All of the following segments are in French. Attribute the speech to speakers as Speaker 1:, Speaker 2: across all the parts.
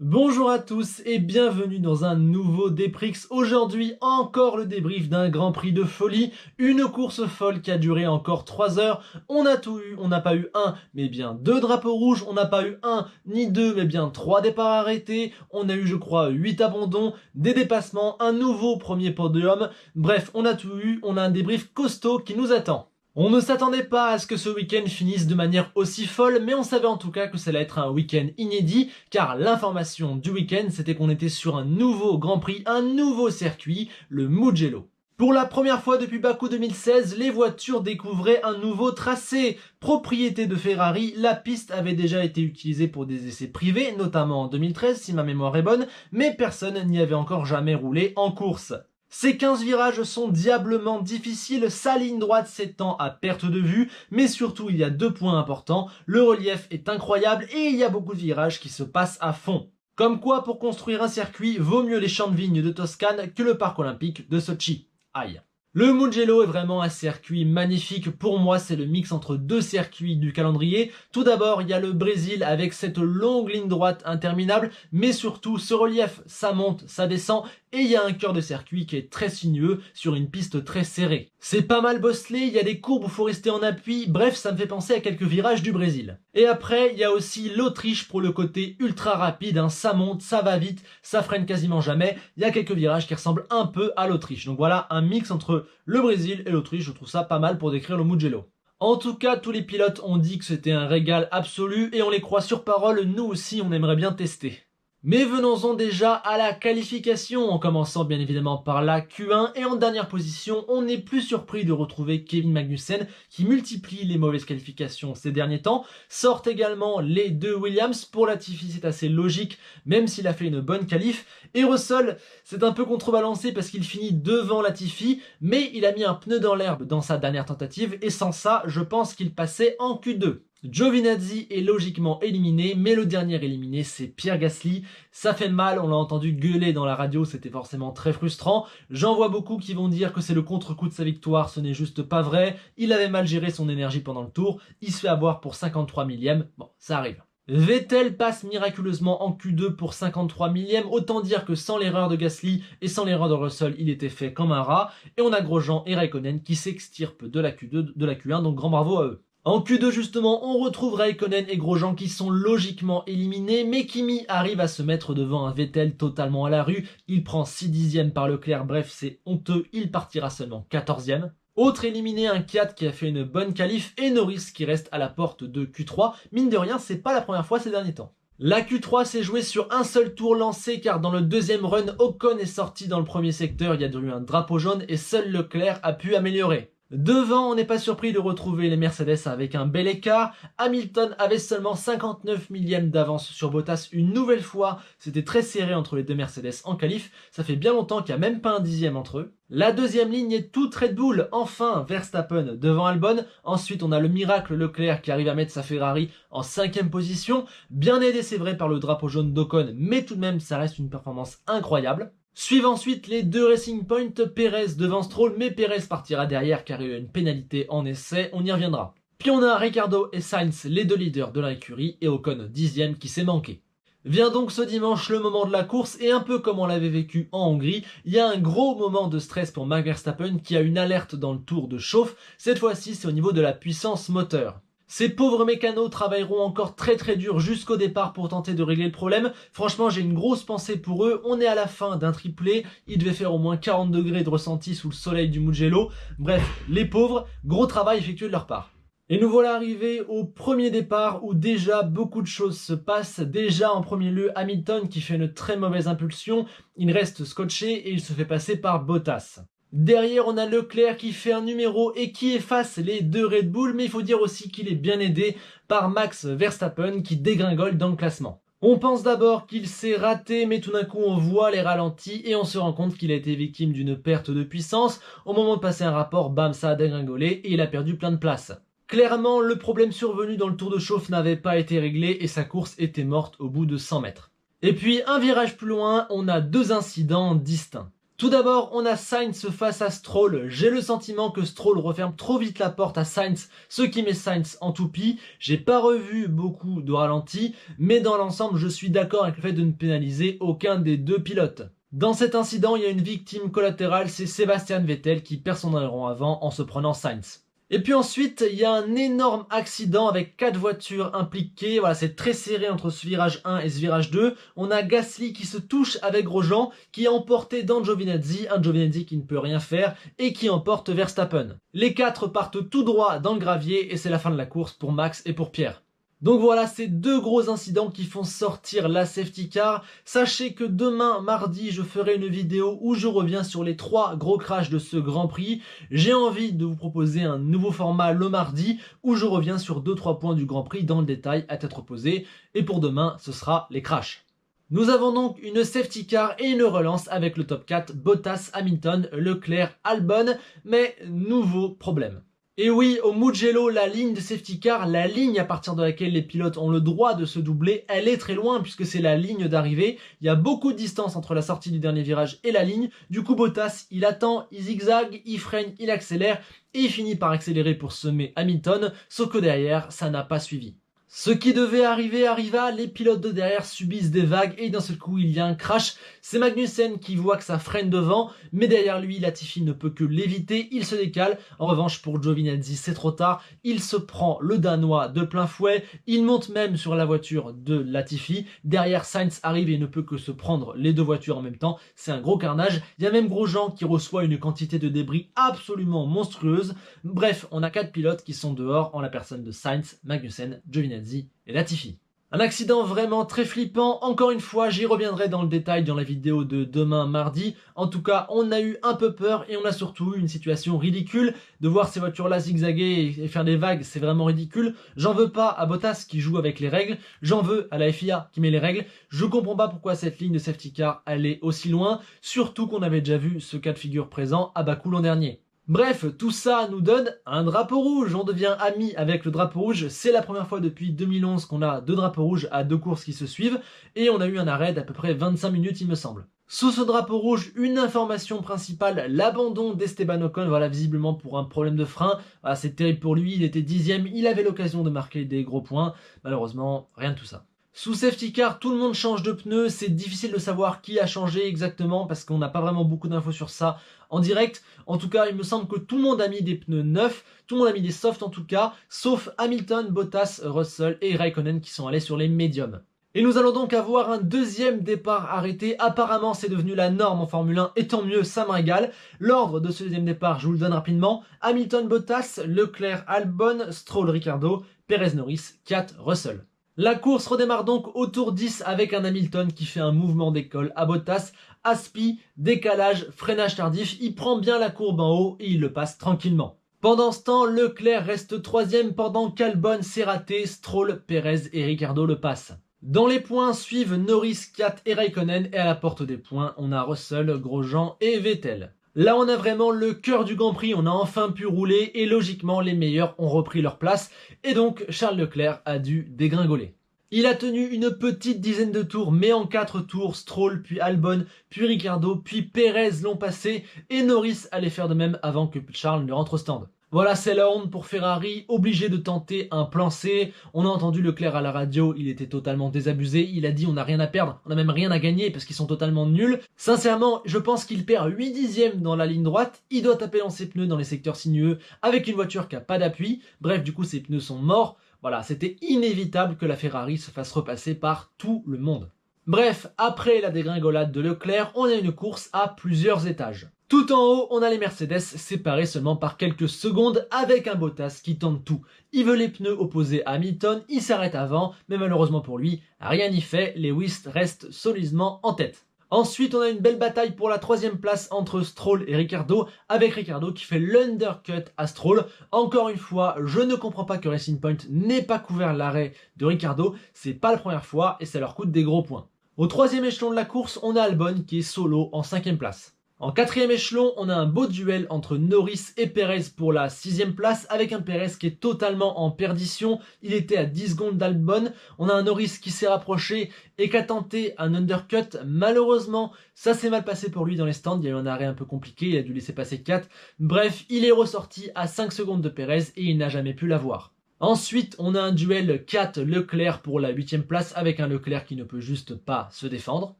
Speaker 1: Bonjour à tous et bienvenue dans un nouveau Déprix. Aujourd'hui, encore le débrief d'un Grand Prix de folie, une course folle qui a duré encore 3 heures. On a tout eu, on n'a pas eu un, mais bien deux drapeaux rouges, on n'a pas eu un ni deux, mais bien trois départs arrêtés. On a eu, je crois, 8 abandons, des dépassements, un nouveau premier podium. Bref, on a tout eu, on a un débrief costaud qui nous attend. On ne s'attendait pas à ce que ce week-end finisse de manière aussi folle, mais on savait en tout cas que ça allait être un week-end inédit, car l'information du week-end, c'était qu'on était sur un nouveau Grand Prix, un nouveau circuit, le Mugello. Pour la première fois depuis Bakou 2016, les voitures découvraient un nouveau tracé. Propriété de Ferrari, la piste avait déjà été utilisée pour des essais privés, notamment en 2013 si ma mémoire est bonne, mais personne n'y avait encore jamais roulé en course. Ces 15 virages sont diablement difficiles, sa ligne droite s'étend à perte de vue, mais surtout il y a deux points importants, le relief est incroyable et il y a beaucoup de virages qui se passent à fond. Comme quoi, pour construire un circuit, vaut mieux les champs de vignes de Toscane que le parc olympique de Sochi. Aïe. Le Mugello est vraiment un circuit magnifique. Pour moi, c'est le mix entre deux circuits du calendrier. Tout d'abord, il y a le Brésil avec cette longue ligne droite interminable, mais surtout ce relief, ça monte, ça descend, et il y a un cœur de circuit qui est très sinueux sur une piste très serrée. C'est pas mal bosselé, il y a des courbes où il faut rester en appui, bref, ça me fait penser à quelques virages du Brésil. Et après, il y a aussi l'Autriche pour le côté ultra rapide, ça monte, ça va vite, ça freine quasiment jamais. Il y a quelques virages qui ressemblent un peu à l'Autriche. Donc voilà, un mix entre le Brésil et l'Autriche, je trouve ça pas mal pour décrire le Mugello. En tout cas, tous les pilotes ont dit que c'était un régal absolu et on les croit sur parole, nous aussi on aimerait bien tester. Mais venons-en déjà à la qualification, en commençant bien évidemment par la Q1, et en dernière position, on n'est plus surpris de retrouver Kevin Magnussen, qui multiplie les mauvaises qualifications ces derniers temps, sort également les deux Williams. Pour Latifi, c'est assez logique, même s'il a fait une bonne qualif, et Russell, c'est un peu contrebalancé parce qu'il finit devant Latifi, mais il a mis un pneu dans l'herbe dans sa dernière tentative, et sans ça, je pense qu'il passait en Q2. Giovinazzi est logiquement éliminé, mais le dernier éliminé c'est Pierre Gasly. Ça fait mal, on l'a entendu gueuler dans la radio, c'était forcément très frustrant. J'en vois beaucoup qui vont dire que c'est le contre-coup de sa victoire, ce n'est juste pas vrai. Il avait mal géré son énergie pendant le tour, il se fait avoir pour 53 millième, bon ça arrive. Vettel passe miraculeusement en Q2 pour 53 millième, autant dire que sans l'erreur de Gasly et sans l'erreur de Russell, il était fait comme un rat. Et on a Grosjean et Raikkonen qui s'extirpent de la Q2, de la Q1, donc grand bravo à eux. En Q2 justement, on retrouve Raikkonen et Grosjean qui sont logiquement éliminés, mais Kimi arrive à se mettre devant un Vettel totalement à la rue, il prend 6 dixièmes par Leclerc, bref c'est honteux, il partira seulement 14e. Autre éliminé, un Kiat qui a fait une bonne qualif et Norris qui reste à la porte de Q3, mine de rien c'est pas la première fois ces derniers temps. La Q3 s'est jouée sur un seul tour lancé car dans le deuxième run, Ocon est sorti dans le premier secteur, il y a eu un drapeau jaune et seul Leclerc a pu améliorer. Devant, on n'est pas surpris de retrouver les Mercedes avec un bel écart. Hamilton avait seulement 59 millièmes d'avance sur Bottas une nouvelle fois. C'était très serré entre les deux Mercedes en qualif. Ça fait bien longtemps qu'il n'y a même pas un dixième entre eux. La deuxième ligne est toute Red Bull. Enfin, Verstappen devant Albon. Ensuite, on a le miracle Leclerc qui arrive à mettre sa Ferrari en 5e position. Bien aidé, c'est vrai, par le drapeau jaune d'Ocon, mais tout de même, ça reste une performance incroyable. Suivent ensuite les deux Racing Point, Perez devant Stroll, mais Perez partira derrière car il y a une pénalité en essai, on y reviendra. Puis on a Ricciardo et Sainz, les deux leaders de l'écurie, et Ocon 10e qui s'est manqué. Vient donc ce dimanche le moment de la course, et un peu comme on l'avait vécu en Hongrie, il y a un gros moment de stress pour Max Verstappen qui a une alerte dans le tour de chauffe, cette fois-ci c'est au niveau de la puissance moteur. Ces pauvres mécanos travailleront encore très dur jusqu'au départ pour tenter de régler le problème. Franchement, j'ai une grosse pensée pour eux. On est à la fin d'un triplé. Il devait faire au moins 40 degrés de ressenti sous le soleil du Mugello. Bref, les pauvres, gros travail effectué de leur part. Et nous voilà arrivés au premier départ où déjà beaucoup de choses se passent. Déjà en premier lieu, Hamilton qui fait une très mauvaise impulsion. Il reste scotché et il se fait passer par Bottas. Derrière, on a Leclerc qui fait un numéro et qui efface les deux Red Bull, mais il faut dire aussi qu'il est bien aidé par Max Verstappen qui dégringole dans le classement. On pense d'abord qu'il s'est raté, mais tout d'un coup on voit les ralentis et on se rend compte qu'il a été victime d'une perte de puissance. Au moment de passer un rapport, bam, ça a dégringolé et il a perdu plein de place. Clairement, le problème survenu dans le tour de chauffe n'avait pas été réglé et sa course était morte au bout de 100 mètres. Et puis, un virage plus loin, on a deux incidents distincts. Tout d'abord, on a Sainz face à Stroll. J'ai le sentiment que Stroll referme trop vite la porte à Sainz, ce qui met Sainz en toupie. J'ai pas revu beaucoup de ralentis, mais dans l'ensemble, je suis d'accord avec le fait de ne pénaliser aucun des deux pilotes. Dans cet incident, il y a une victime collatérale, c'est Sebastian Vettel qui perd son aileron avant en se prenant Sainz. Et puis ensuite, il y a un énorme accident avec 4 voitures impliquées. Voilà, c'est très serré entre ce virage 1 et ce virage 2. On a Gasly qui se touche avec Grosjean, qui est emporté dans Giovinazzi, un Giovinazzi qui ne peut rien faire et qui emporte Verstappen. Les 4 partent tout droit dans le gravier et c'est la fin de la course pour Max et pour Pierre. Donc voilà, ces deux gros incidents qui font sortir la safety car. Sachez que demain, mardi, je ferai une vidéo où je reviens sur les 3 gros crashs de ce Grand Prix. J'ai envie de vous proposer un nouveau format le mardi où je reviens sur 2-3 points du Grand Prix dans le détail à tête reposée. Et pour demain, ce sera les crashs. Nous avons donc une safety car et une relance avec le top 4, Bottas, Hamilton, Leclerc, Albon, mais nouveau problème. Et oui, au Mugello, la ligne de safety car, la ligne à partir de laquelle les pilotes ont le droit de se doubler, elle est très loin puisque c'est la ligne d'arrivée. Il y a beaucoup de distance entre la sortie du dernier virage et la ligne. Du coup, Bottas, il attend, il zigzague, il freine, il accélère et il finit par accélérer pour semer Hamilton, sauf que derrière, ça n'a pas suivi. Ce qui devait arriver arriva, les pilotes de derrière subissent des vagues et d'un seul coup il y a un crash. C'est Magnussen qui voit que ça freine devant, mais derrière lui Latifi ne peut que l'éviter, il se décale. En revanche pour Giovinazzi c'est trop tard, il se prend le Danois de plein fouet, il monte même sur la voiture de Latifi. Derrière Sainz arrive et ne peut que se prendre les deux voitures en même temps, c'est un gros carnage. Il y a même Grosjean qui reçoit une quantité de débris absolument monstrueuse. Bref, on a 4 pilotes qui sont dehors en la personne de Sainz, Magnussen, Giovinazzi et Latifi. Un accident vraiment très flippant, encore une fois j'y reviendrai dans le détail dans la vidéo de demain mardi. En tout cas on a eu un peu peur et on a surtout eu une situation ridicule. De voir ces voitures là zigzaguer et faire des vagues, c'est vraiment ridicule. J'en veux pas à Bottas qui joue avec les règles, j'en veux à la FIA qui met les règles. Je comprends pas pourquoi cette ligne de safety car allait aussi loin, surtout qu'on avait déjà vu ce cas de figure présent à Bakou l'an dernier. Bref, tout ça nous donne un drapeau rouge, on devient amis avec le drapeau rouge, c'est la première fois depuis 2011 qu'on a 2 drapeaux rouges à 2 courses qui se suivent, et on a eu un arrêt d'à peu près 25 minutes il me semble. Sous ce drapeau rouge, une information principale, l'abandon d'Esteban Ocon, voilà visiblement pour un problème de frein, voilà, c'est terrible pour lui, il était 10e, il avait l'occasion de marquer des gros points, malheureusement rien de tout ça. Sous safety car, tout le monde change de pneus, c'est difficile de savoir qui a changé exactement parce qu'on n'a pas vraiment beaucoup d'infos sur ça en direct. En tout cas, il me semble que tout le monde a mis des pneus neufs, tout le monde a mis des softs en tout cas, sauf Hamilton, Bottas, Russell et Raikkonen qui sont allés sur les médiums. Et nous allons donc avoir un deuxième départ arrêté, apparemment c'est devenu la norme en Formule 1, et tant mieux, ça me régale. L'ordre de ce deuxième départ, je vous le donne rapidement, Hamilton, Bottas, Leclerc, Albon, Stroll, Ricciardo, Perez, Norris, Kiat, Russell. La course redémarre donc au tour 10 avec un Hamilton qui fait un mouvement d'école à Bottas, aspi, décalage, freinage tardif, il prend bien la courbe en haut et il le passe tranquillement. Pendant ce temps, Leclerc reste 3ème pendant qu'Albon s'est raté, Stroll, Perez et Ricciardo le passent. Dans les points suivent Norris, Kiat et Raikkonen et à la porte des points, on a Russell, Grosjean et Vettel. Là on a vraiment le cœur du Grand Prix, on a enfin pu rouler et logiquement les meilleurs ont repris leur place et donc Charles Leclerc a dû dégringoler. Il a tenu une petite dizaine de tours mais en 4 tours, Stroll puis Albon puis Ricciardo puis Perez l'ont passé et Norris allait faire de même avant que Charles ne rentre au stand. Voilà, c'est la honte pour Ferrari, obligé de tenter un plan C. On a entendu Leclerc à la radio, il était totalement désabusé. Il a dit on n'a rien à perdre, on n'a même rien à gagner parce qu'ils sont totalement nuls. Sincèrement, je pense qu'il perd 8 dixièmes dans la ligne droite. Il doit taper dans ses pneus dans les secteurs sinueux avec une voiture qui n'a pas d'appui. Bref, du coup, ses pneus sont morts. Voilà, c'était inévitable que la Ferrari se fasse repasser par tout le monde. Bref, après la dégringolade de Leclerc, on a une course à plusieurs étages. Tout en haut, on a les Mercedes séparés seulement par quelques secondes avec un Bottas qui tente tout. Il veut les pneus opposés à Hamilton, il s'arrête avant, mais malheureusement pour lui, rien n'y fait, Lewis reste solidement en tête. Ensuite, on a une belle bataille pour la 3ème place entre Stroll et Ricciardo, avec Ricciardo qui fait l'undercut à Stroll. Encore une fois, je ne comprends pas que Racing Point n'ait pas couvert l'arrêt de Ricciardo, c'est pas la première fois et ça leur coûte des gros points. Au 3e échelon de la course, on a Albon qui est solo en 5ème place. En quatrième échelon, on a un beau duel entre Norris et Perez pour la 6ème place, avec un Perez qui est totalement en perdition. Il était à 10 secondes d'Albon. On a un Norris qui s'est rapproché et qui a tenté un undercut. Malheureusement, ça s'est mal passé pour lui dans les stands. Il y a eu un arrêt un peu compliqué, il a dû laisser passer 4. Bref, il est ressorti à 5 secondes de Perez et il n'a jamais pu l'avoir. Ensuite, on a un duel 4 Leclerc pour la 8ème place, avec un Leclerc qui ne peut juste pas se défendre.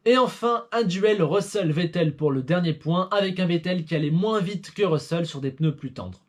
Speaker 1: Et enfin, un duel Russell-Vettel pour le dernier point, avec un Vettel qui allait moins vite que Russell sur des pneus plus tendres.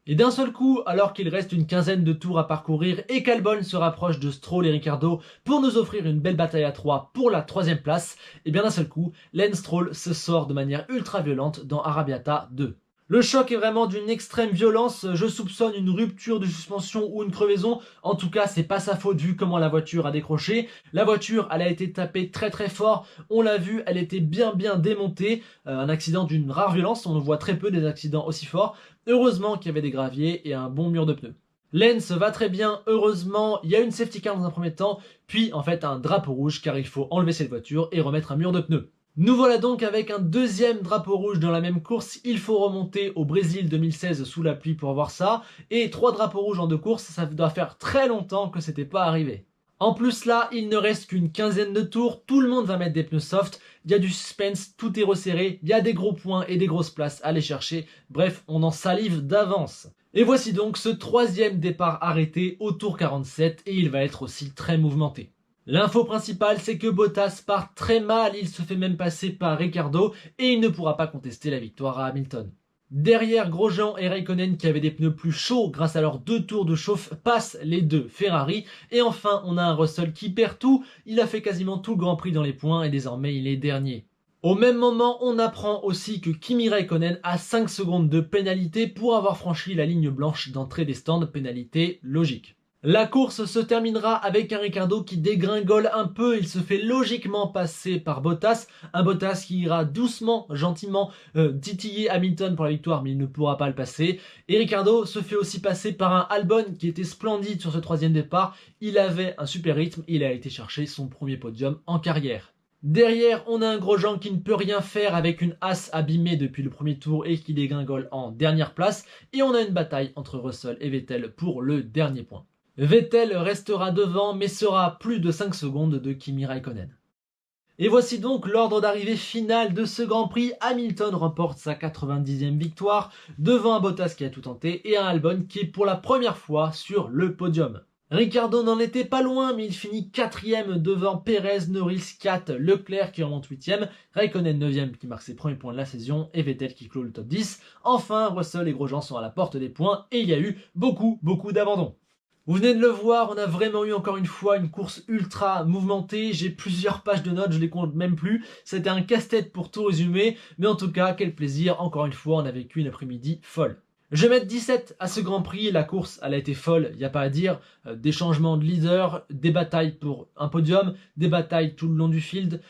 Speaker 1: Et d'un seul coup, alors qu'il reste une quinzaine de tours à parcourir et qu'Albon se rapproche de Stroll et Ricciardo pour nous offrir une belle bataille à 3 pour la 3ème place, et bien d'un seul coup, Lance Stroll se sort de manière ultra violente dans Arrabiata 2. Le choc est vraiment d'une extrême violence, je soupçonne une rupture de suspension ou une crevaison, en tout cas c'est pas sa faute vu comment la voiture a décroché. La voiture elle a été tapée très très fort, on l'a vu, elle était bien démontée, un accident d'une rare violence, on voit très peu des accidents aussi forts. Heureusement qu'il y avait des graviers et un bon mur de pneus. Lance va très bien, heureusement, il y a une safety car dans un premier temps, puis en fait un drapeau rouge car il faut enlever cette voiture et remettre un mur de pneus. Nous voilà donc avec un deuxième drapeau rouge dans la même course, il faut remonter au Brésil 2016 sous la pluie pour voir ça, et 3 drapeaux rouges en 2 courses, ça doit faire très longtemps que c'était pas arrivé. En plus là, il ne reste qu'une quinzaine de tours, tout le monde va mettre des pneus soft, il y a du suspense, tout est resserré, il y a des gros points et des grosses places à aller chercher, bref, on en salive d'avance. Et voici donc ce troisième départ arrêté au tour 47 et il va être aussi très mouvementé. L'info principale, c'est que Bottas part très mal, il se fait même passer par Ricciardo et il ne pourra pas contester la victoire à Hamilton. Derrière, Grosjean et Raikkonen, qui avaient des pneus plus chauds grâce à leurs 2 tours de chauffe, passent les 2 Ferrari. Et enfin, on a un Russell qui perd tout, il a fait quasiment tout le Grand Prix dans les points et désormais il est dernier. Au même moment, on apprend aussi que Kimi Raikkonen a 5 secondes de pénalité pour avoir franchi la ligne blanche d'entrée des stands, pénalité logique. La course se terminera avec un Ricciardo qui dégringole un peu, il se fait logiquement passer par Bottas, un Bottas qui ira doucement, gentiment titiller Hamilton pour la victoire mais il ne pourra pas le passer, et Ricciardo se fait aussi passer par un Albon qui était splendide sur ce troisième départ, il avait un super rythme, il a été chercher son premier podium en carrière. Derrière, on a un Grosjean qui ne peut rien faire avec une Haas abîmée depuis le premier tour et qui dégringole en dernière place, et on a une bataille entre Russell et Vettel pour le dernier point. Vettel restera devant mais sera plus de 5 secondes de Kimi Raikkonen. Et voici donc l'ordre d'arrivée final de ce Grand Prix. Hamilton remporte sa 90e victoire devant un Bottas qui a tout tenté et un Albon qui est pour la première fois sur le podium. Ricciardo n'en était pas loin mais il finit 4ème devant Perez, Norris 4, Leclerc qui remonte 8ème, Raikkonen 9ème qui marque ses premiers points de la saison et Vettel qui clôt le top 10. Enfin, Russell et Grosjean sont à la porte des points et il y a eu beaucoup d'abandons. Vous venez de le voir, on a vraiment eu encore une fois une course ultra mouvementée, j'ai plusieurs pages de notes, je les compte même plus, c'était un casse-tête pour tout résumer, mais en tout cas, quel plaisir, encore une fois, on a vécu une après-midi folle. Je vais mettre 17 à ce Grand Prix, la course elle a été folle, il n'y a pas à dire, des changements de leader, des batailles pour un podium, des batailles tout le long du field,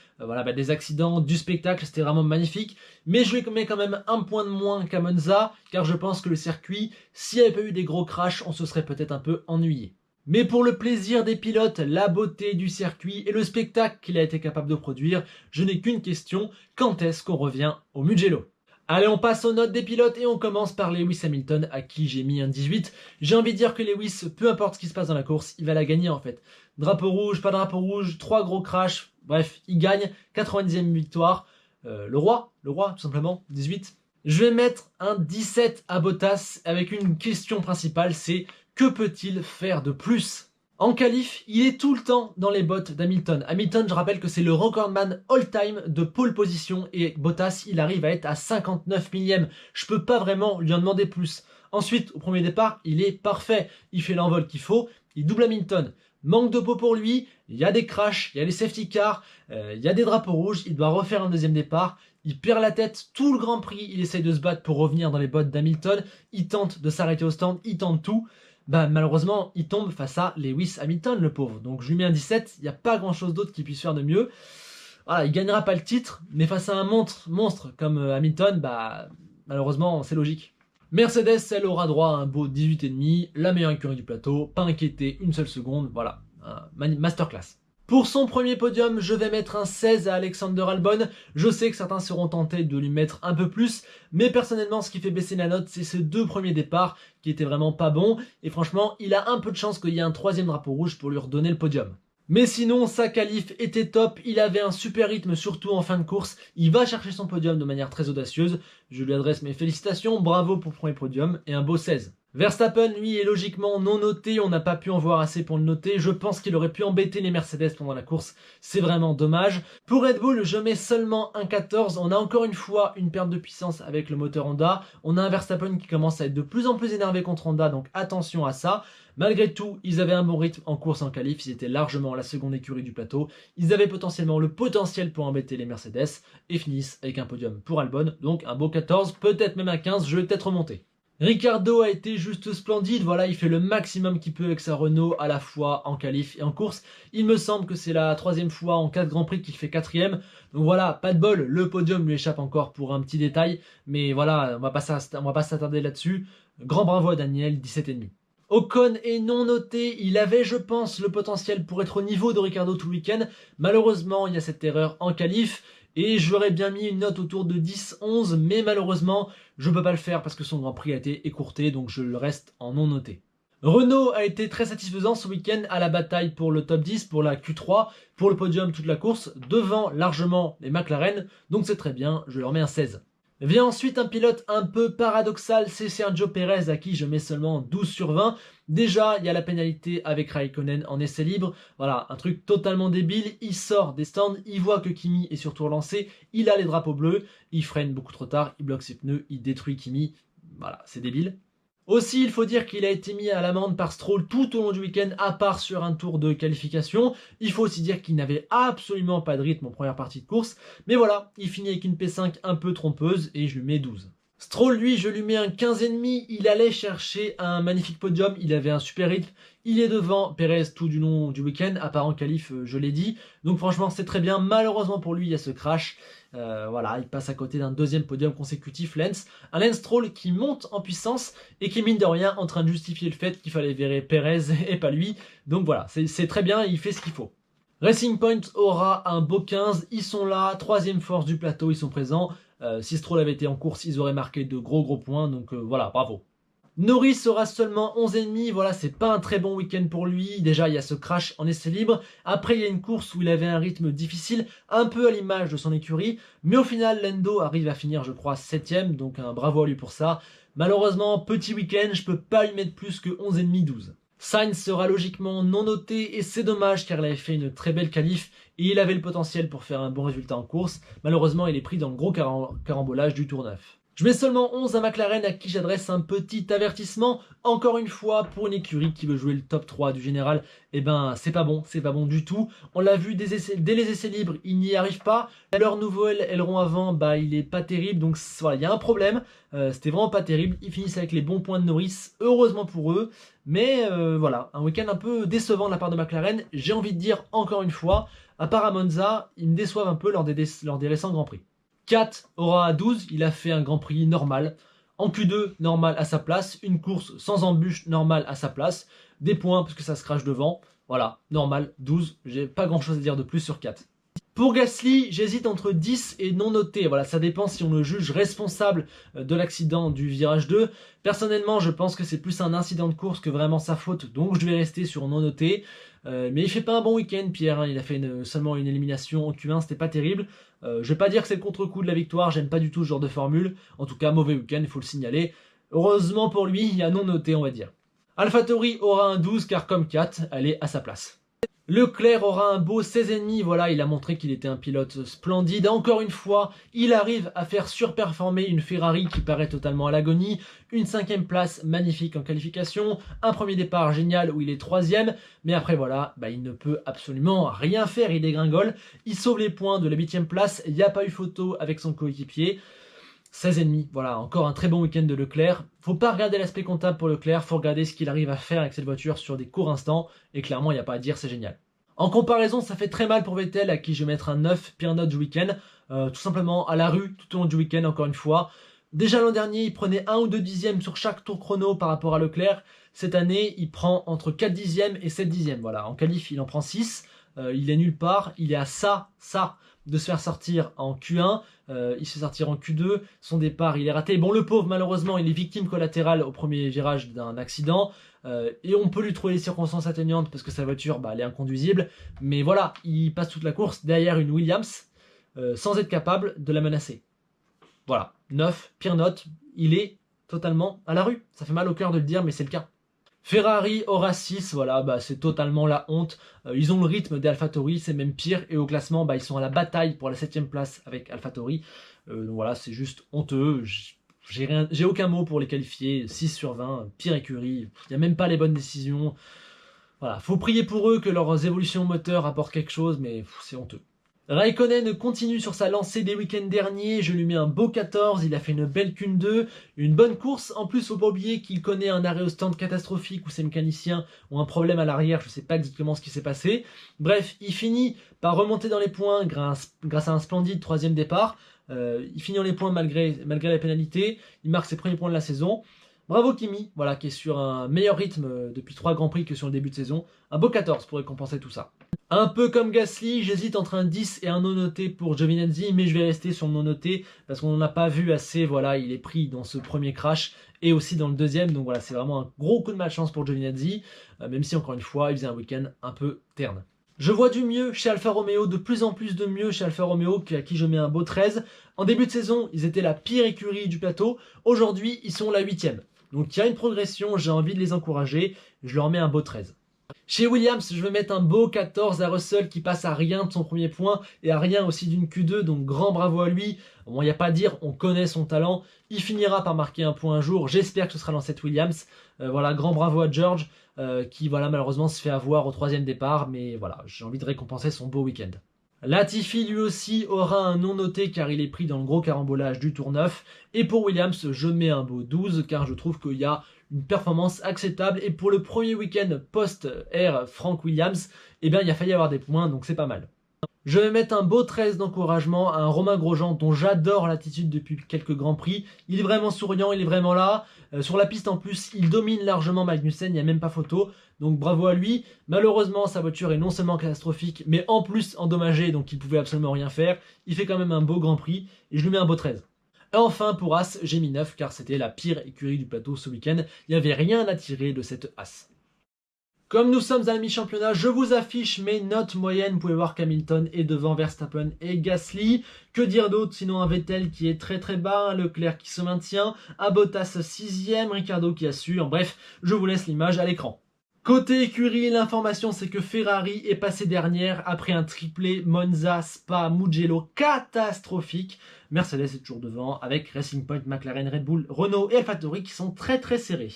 Speaker 1: des accidents, du spectacle, c'était vraiment magnifique, mais je lui mets quand même un point de moins qu'à Monza, car je pense que le circuit, s'il n'y avait pas eu des gros crashs, on se serait peut-être un peu ennuyé. Mais pour le plaisir des pilotes, la beauté du circuit et le spectacle qu'il a été capable de produire, je n'ai qu'une question, quand est-ce qu'on revient au Mugello ? Allez, on passe aux notes des pilotes et on commence par Lewis Hamilton à qui j'ai mis un 18. J'ai envie de dire que Lewis, peu importe ce qui se passe dans la course, il va la gagner en fait. Drapeau rouge, pas drapeau rouge, 3 gros crashs, bref, il gagne, 90e victoire. Le roi, tout simplement, 18. Je vais mettre un 17 à Bottas avec une question principale, c'est que peut-il faire de plus ? En qualif, il est tout le temps dans les bottes d'Hamilton. Hamilton, je rappelle que c'est le recordman all-time de pole position et Bottas, il arrive à être à 59 millième. Je peux pas vraiment lui en demander plus. Ensuite, au premier départ, il est parfait. Il fait l'envol qu'il faut, il double Hamilton. Manque de peau pour lui, il y a des crashs, il y a les safety cars, il y a des drapeaux rouges, il doit refaire un deuxième départ. Il perd la tête tout le Grand Prix, il essaye de se battre pour revenir dans les bottes d'Hamilton. Il tente de s'arrêter au stand, il tente tout. Malheureusement, il tombe face à Lewis Hamilton, le pauvre. Donc je lui mets un 17, il n'y a pas grand chose d'autre qu'il puisse faire de mieux. Voilà, il gagnera pas le titre, mais face à un monstre comme Hamilton, malheureusement, c'est logique. Mercedes, elle aura droit à un beau 18,5, la meilleure écurie du plateau, pas inquiété une seule seconde, voilà, masterclass. Pour son premier podium, je vais mettre un 16 à Alexander Albon. Je sais que certains seront tentés de lui mettre un peu plus, mais personnellement, ce qui fait baisser la note, c'est ses 2 premiers départs qui étaient vraiment pas bons. Et franchement, il a un peu de chance qu'il y ait un 3e drapeau rouge pour lui redonner le podium. Mais sinon, sa qualif était top, il avait un super rythme, surtout en fin de course. Il va chercher son podium de manière très audacieuse. Je lui adresse mes félicitations, bravo pour le premier podium et un beau 16. Verstappen, lui, est logiquement non noté, on n'a pas pu en voir assez pour le noter. Je pense qu'il aurait pu embêter les Mercedes pendant la course, c'est vraiment dommage. Pour Red Bull, je mets seulement un 14. On a encore une fois une perte de puissance avec le moteur Honda. On a un Verstappen qui commence à être de plus en plus énervé contre Honda, donc attention à ça. Malgré tout, ils avaient un bon rythme en course en qualif, ils étaient largement la seconde écurie du plateau. Ils avaient potentiellement le potentiel pour embêter les Mercedes et finissent avec un podium pour Albon, donc un beau 14, peut-être même un 15, je vais peut-être remonter. Ricardo a été juste splendide, voilà, il fait le maximum qu'il peut avec sa Renault à la fois en qualif et en course. Il me semble que c'est la 3e fois en 4 Grands Prix qu'il fait 4e. Donc voilà, pas de bol, le podium lui échappe encore pour un petit détail. Mais voilà, on va pas s'attarder là-dessus. Grand bravo à Daniel, 17,5. Ocon est non noté, il avait je pense le potentiel pour être au niveau de Ricardo tout le week-end. Malheureusement, il y a cette erreur en qualif. Et j'aurais bien mis une note autour de 10-11, mais malheureusement, je ne peux pas le faire parce que son Grand Prix a été écourté, donc je le reste en non noté. Renault a été très satisfaisant ce week-end à la bataille pour le top 10, pour la Q3, pour le podium toute la course, devant largement les McLaren, donc c'est très bien, je leur mets un 16. Vient ensuite un pilote un peu paradoxal, c'est Sergio Pérez à qui je mets seulement 12 sur 20. Déjà, il y a la pénalité avec Raikkonen en essai libre. Voilà, un truc totalement débile. Il sort des stands, il voit que Kimi est sur tour lancé, il a les drapeaux bleus, il freine beaucoup trop tard, il bloque ses pneus, il détruit Kimi. Voilà, c'est débile. Aussi, il faut dire qu'il a été mis à l'amende par Stroll tout au long du week-end, à part sur un tour de qualification. Il faut aussi dire qu'il n'avait absolument pas de rythme en première partie de course. Mais voilà, il finit avec une P5 un peu trompeuse et je lui mets 12. Stroll, lui, je lui mets un 15,5. Il allait chercher un magnifique podium, il avait un super rythme. Il est devant Perez tout du long du week-end, à part en qualif, je l'ai dit. Donc franchement, c'est très bien. Malheureusement pour lui, il y a ce crash. Voilà, il passe à côté d'un 2e podium consécutif, Lance. Un Lance Stroll qui monte en puissance et qui, mine de rien, en train de justifier le fait qu'il fallait virer Perez et pas lui. Donc voilà, c'est très bien, il fait ce qu'il faut. Racing Point aura un beau 15, ils sont là, 3e force du plateau, ils sont présents. Si Stroll avait été en course, ils auraient marqué de gros points, donc voilà, bravo. Norris sera seulement 11,5, voilà, c'est pas un très bon week-end pour lui. Déjà, il y a ce crash en essai libre. Après, il y a une course où il avait un rythme difficile, un peu à l'image de son écurie. Mais au final, Lando arrive à finir, je crois, 7ème, donc un bravo à lui pour ça. Malheureusement, petit week-end, je peux pas lui mettre plus que 11,5, 12. Sainz sera logiquement non noté et c'est dommage car il avait fait une très belle qualif et il avait le potentiel pour faire un bon résultat en course. Malheureusement, il est pris dans le gros carambolage du tour 9. Je mets seulement 11 à McLaren à qui j'adresse un petit avertissement. Encore une fois, pour une écurie qui veut jouer le top 3 du général, eh ben c'est pas bon du tout. On l'a vu dès les essais libres, ils n'y arrivent pas. Leur nouveau aileron avant, bah il est pas terrible, donc voilà, il y a un problème. C'était vraiment pas terrible. Ils finissent avec les bons points de Norris, heureusement pour eux. Mais voilà, un week-end un peu décevant de la part de McLaren. J'ai envie de dire encore une fois, à part à Monza, ils me déçoivent un peu lors des récents Grands Prix. 4 aura à 12, il a fait un Grand Prix normal. En Q2, normal à sa place. Une course sans embûche, normal à sa place. Des points parce que ça se crache devant. Voilà, normal, 12. J'ai pas grand chose à dire de plus sur 4. Pour Gasly, j'hésite entre 10 et non noté. Voilà, ça dépend si on le juge responsable de l'accident du virage 2. Personnellement, je pense que c'est plus un incident de course que vraiment sa faute, donc je vais rester sur non noté. Mais il fait pas un bon week-end, Pierre. Hein. Il a fait seulement une élimination en Q1, c'était pas terrible. Je vais pas dire que c'est le contre-coup de la victoire, j'aime pas du tout ce genre de formule. En tout cas, mauvais week-end, il faut le signaler. Heureusement pour lui, il y a non noté, on va dire. AlphaTauri aura un 12 car comme 4, elle est à sa place. Leclerc aura un beau 16,5, voilà, il a montré qu'il était un pilote splendide. Encore une fois, il arrive à faire surperformer une Ferrari qui paraît totalement à l'agonie. Une 5e place magnifique en qualification, un premier départ génial où il est 3e, mais après voilà, il ne peut absolument rien faire, il dégringole. Il sauve les points de la 8e place, il n'y a pas eu photo avec son coéquipier. 16,5, voilà, encore un très bon week-end de Leclerc. Faut pas regarder l'aspect comptable pour Leclerc, faut regarder ce qu'il arrive à faire avec cette voiture sur des courts instants, et clairement, il n'y a pas à dire, c'est génial. En comparaison, ça fait très mal pour Vettel, à qui je vais mettre un 9, pire note du week-end, tout simplement à la rue, tout au long du week-end, encore une fois. Déjà l'an dernier, il prenait 1 ou 2 dixièmes sur chaque tour chrono par rapport à Leclerc. Cette année, il prend entre 4 dixièmes et 7 dixièmes, voilà. En qualif, il en prend 6. il est nulle part, il est à ça de se faire sortir en Q1, il se fait sortir en Q2, son départ il est raté. Bon, le pauvre, malheureusement, il est victime collatérale au premier virage d'un accident, et on peut lui trouver les circonstances atténuantes parce que sa voiture, elle est inconduisible, mais voilà, il passe toute la course derrière une Williams, sans être capable de la menacer. Voilà, 9, pire note, il est totalement à la rue. Ça fait mal au cœur de le dire, mais c'est le cas. Ferrari aura 6, voilà, c'est totalement la honte. Ils ont le rythme d'AlphaTauri, c'est même pire. Et au classement, ils sont à la bataille pour la 7ème place avec AlphaTauri. Donc voilà, c'est juste honteux. J'ai aucun mot pour les qualifier. 6 sur 20, pire écurie. Il n'y a même pas les bonnes décisions. Voilà, faut prier pour eux que leurs évolutions moteurs apportent quelque chose, mais c'est honteux. Raikkonen continue sur sa lancée des week-ends derniers, je lui mets un beau 14, il a fait une belle Q2, une bonne course, en plus faut pas oublier qu'il connaît un arrêt au stand catastrophique où ses mécaniciens ont un problème à l'arrière, je sais pas exactement ce qui s'est passé. Bref, il finit par remonter dans les points grâce à un splendide 3ème départ, il finit dans les points malgré la pénalité, il marque ses premiers points de la saison. Bravo Kimi, voilà, qui est sur un meilleur rythme depuis 3 Grands Prix que sur le début de saison, un beau 14 pour récompenser tout ça. Un peu comme Gasly, j'hésite entre un 10 et un non noté pour Giovinazzi, mais je vais rester sur le non noté parce qu'on n'en a pas vu assez, voilà, il est pris dans ce premier crash et aussi dans le deuxième, donc voilà, c'est vraiment un gros coup de malchance pour Giovinazzi, même si encore une fois, il faisait un week-end un peu terne. Je vois du mieux chez Alfa Romeo, de plus en plus de mieux chez Alfa Romeo, à qui je mets un beau 13. En début de saison, ils étaient la pire écurie du plateau, aujourd'hui, ils sont la 8ème. Donc il y a une progression, j'ai envie de les encourager, je leur mets un beau 13. Chez Williams, je vais mettre un beau 14 à Russell qui passe à rien de son premier point et à rien aussi d'une Q2, donc grand bravo à lui. Bon, il n'y a pas à dire, on connaît son talent, il finira par marquer un point un jour, j'espère que ce sera dans cette Williams. Voilà, grand bravo à George qui voilà, malheureusement se fait avoir au 3ème départ, mais voilà, j'ai envie de récompenser son beau week-end. Latifi lui aussi aura un non noté car il est pris dans le gros carambolage du tour 9. Et pour Williams, je mets un beau 12 car je trouve qu'il y a une performance acceptable. Et pour le premier week-end post-Air Frank Williams, il a failli avoir des points, donc c'est pas mal. Je vais mettre un beau 13 d'encouragement à un Romain Grosjean dont j'adore l'attitude depuis quelques Grands Prix. Il est vraiment souriant, il est vraiment là. Sur la piste en plus, il domine largement Magnussen, il n'y a même pas photo. Donc bravo à lui. Malheureusement, sa voiture est non seulement catastrophique, mais en plus endommagée, donc il pouvait absolument rien faire. Il fait quand même un beau Grand Prix et je lui mets un beau 13. Et enfin, pour As, j'ai mis 9 car c'était la pire écurie du plateau ce week-end. Il n'y avait rien à tirer de cette As. Comme nous sommes à la mi-championnat, je vous affiche mes notes moyennes. Vous pouvez voir qu'Hamilton est devant Verstappen et Gasly. Que dire d'autre sinon un Vettel qui est très très bas, un Leclerc qui se maintient, un Bottas 6ème, Ricciardo qui assure. Bref, je vous laisse l'image à l'écran. Côté écurie, l'information c'est que Ferrari est passé dernière après un triplé Monza, Spa, Mugello catastrophique. Mercedes est toujours devant avec Racing Point, McLaren, Red Bull, Renault et AlphaTauri qui sont très très serrés.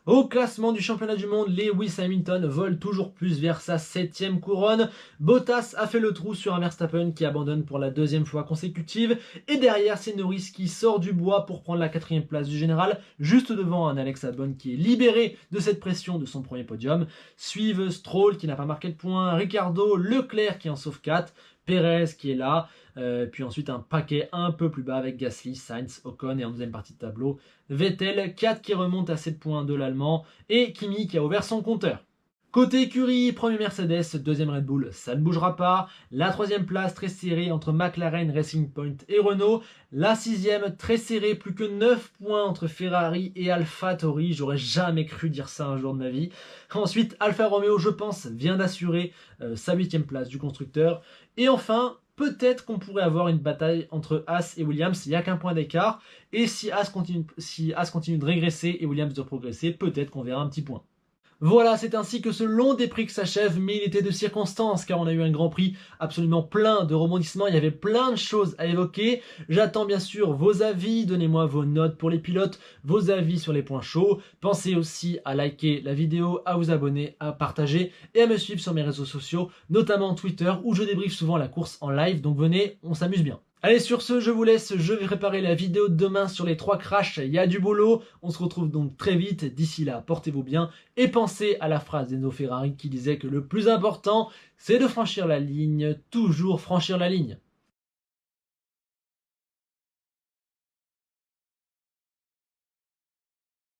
Speaker 1: Au classement du championnat du monde, Lewis Hamilton vole toujours plus vers sa 7ème couronne. Bottas a fait le trou sur un Verstappen qui abandonne pour la 2e fois consécutive. Et derrière, c'est Norris qui sort du bois pour prendre la 4ème place du général, juste devant un Alex Albon qui est libéré de cette pression de son premier podium. Suivent Stroll qui n'a pas marqué de points, Ricciardo, Leclerc qui en sauve 4, Perez qui est là, puis ensuite un paquet un peu plus bas avec Gasly, Sainz, Ocon et en deuxième partie de tableau, Vettel, 4 qui remonte à 7 points de l'Allemand et Kimi qui a ouvert son compteur. Côté écurie, premier Mercedes, 2ème Red Bull, ça ne bougera pas. La 3ème place très serrée entre McLaren, Racing Point et Renault. La 6ème très serrée, plus que 9 points entre Ferrari et AlphaTauri. J'aurais jamais cru dire ça un jour de ma vie. Ensuite, Alfa Romeo, je pense, vient d'assurer sa 8ème place du constructeur. Et enfin, peut-être qu'on pourrait avoir une bataille entre As et Williams, il n'y a qu'un point d'écart. Et si As continue de régresser et Williams de progresser, peut-être qu'on verra un petit point. Voilà, c'est ainsi que ce long débrief s'achève, mais il était de circonstance, car on a eu un Grand Prix absolument plein de rebondissements, il y avait plein de choses à évoquer. J'attends bien sûr vos avis, donnez-moi vos notes pour les pilotes, vos avis sur les points chauds. Pensez aussi à liker la vidéo, à vous abonner, à partager et à me suivre sur mes réseaux sociaux, notamment Twitter, où je débriefe souvent la course en live, donc venez, on s'amuse bien. Allez, sur ce, je vous laisse, je vais préparer la vidéo de demain sur les 3 crashs, il y a du boulot, on se retrouve donc très vite, d'ici là, portez-vous bien, et pensez à la phrase d'Enzo Ferrari qui disait que le plus important, c'est de franchir la ligne, toujours franchir la ligne.